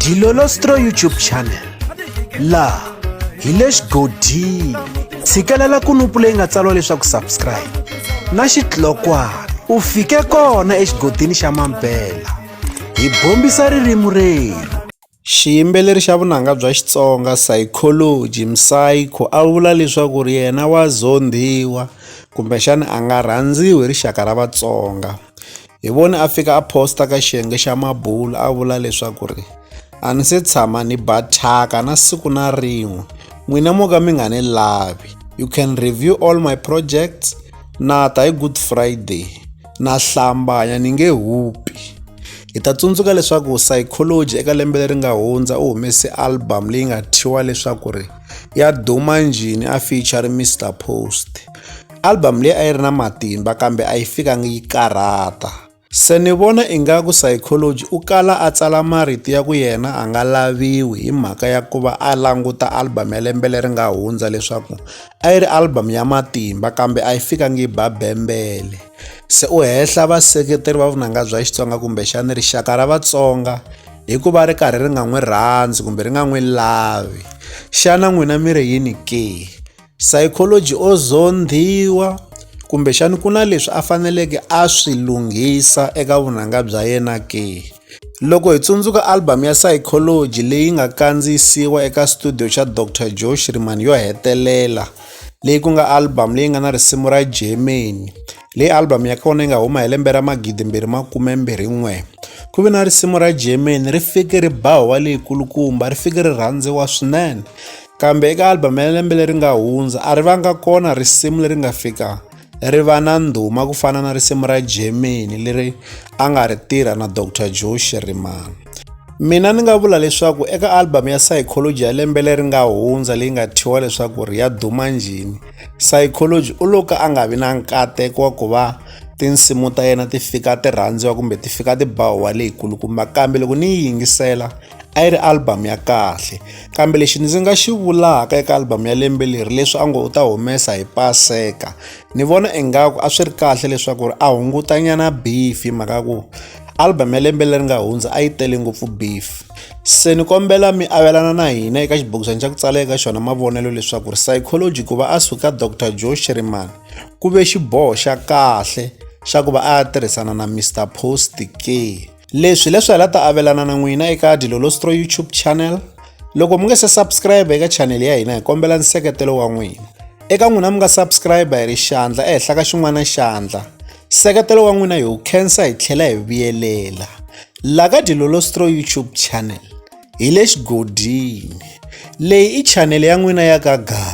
Dilolostro YouTube channel laha hi le xigodini. Tshikelela kunupu leyi nga tsariwa leswaku subscribe na xitlokwana u fike kona exigodini xa Mampela. Hi bombisa ririmi rero. Xiyimbeleri xa vunanga bya Xitsonga Psychology Psycho a vula leswaku yena wa zondhiwa kumbexana a nga rhandziwi hi rixaka ra Vatsonga. Hi vone a fika a posta ka xiyenge xa Mabulu a vula leswaku a ni se tshama ni ba thyaka na siku na rin'we, n'wina mo ka mi nga ni lavi. You can review all my projects. Na ta hi Good Friday na hlambanya ni nge hupi. Hi ta tsundzuka leswaku Psychology eka lembe leri nga hundza u humese album leyi nga thyiwa leswaku ya duma njhini a feature Mr Post. Album leyi a yi ri na matimba kambe a yi fikangi yi karhata. Se ni vona ingaku Psychology u kala a tsala marito ya ku yena a nga laviwi hi mhaka ya ku va a languta album ya lembe leri nga hundza leswaku a yi ri album ya matimba kambe a yi fikangi yi ba bembele. Se u hehla vaseketeri va vunanga bya Xitsonga kumbexana rixaka ra Vatsonga hikuva ri karhi ri nga n'wi rhandzi kumbe ri nga n'wi lavi. Xana n'wina mi ri yini ke? Psychology o zondhiwa kumbexani ku na leswi a faneleke a swi lunghisa eka vunanga bya yena ke? Loko hi tsundzuka album ya Psychology leyi nga kandziyisiwa eka studio xa Dr Joe Shirimani yo hetelela, leyi ku nga album leyi nga na risimu ra Germany, leyi album ya kona yi nga huma hi lembe ra 2021. Ku ve na risimu ra Germany ri fike ri bawa leyikulukumba, ri fike ri rhandziwa swinene. Kambe eka album ya lembe leri nga hundza a ri vanga kona risimu leri nga fika ri va na ndhuma ku fana na risimu ra Germany leri a nga ri tirha na Dr Joe Shirimani. Mina ni nga vula leswaku eka album ya Psychology ya lembe leri nga hundza leyi nga thyiwa leswaku ya duma njhini, Psychology u lo ka a nga vi na nkateko wa ku va tinsimu ta yena ti fika ti rhandziwa kumbe ti fika ti bawa leyikulukumba. Kambe loko ni yi yingisela a yi ri album ya kahle. Kambe lexi ndzi nga xi vulaka eka album ya lembe leri leswi a ngo u ta humesa hi Paseka, ni vona ingaku a swi ri kahle leswaku a hungutanyana beef hi mhaka ku album ya lembe leri nga hundza a yi tele ngopfu beef. Se ni kombela mi avelana na hina eka xibokisana xa ku tsala eka xona mavonelo leswaku Psychology ku va a suka Dr Joe Shirimani ku ve xiboho xa kahle xa ku va a tirhisana na Mr Post ke? Leswi hi ta avelana na n'wina eka Dilolostro YouTube channel. Loko mu nga se subscribe eka channel ya hina hi kombela nseketelo wa n'wina. Eka n'wina mu nga subscribe hi ri xandla ehenhla ka xin'wana xandla, nseketelo wa n'wina hi wu khensa hi tlhela hi vuyelela. La ka Dilolostro YouTube channel hi le xigodini. Leyi i channel ya n'wina ya ka Gaga.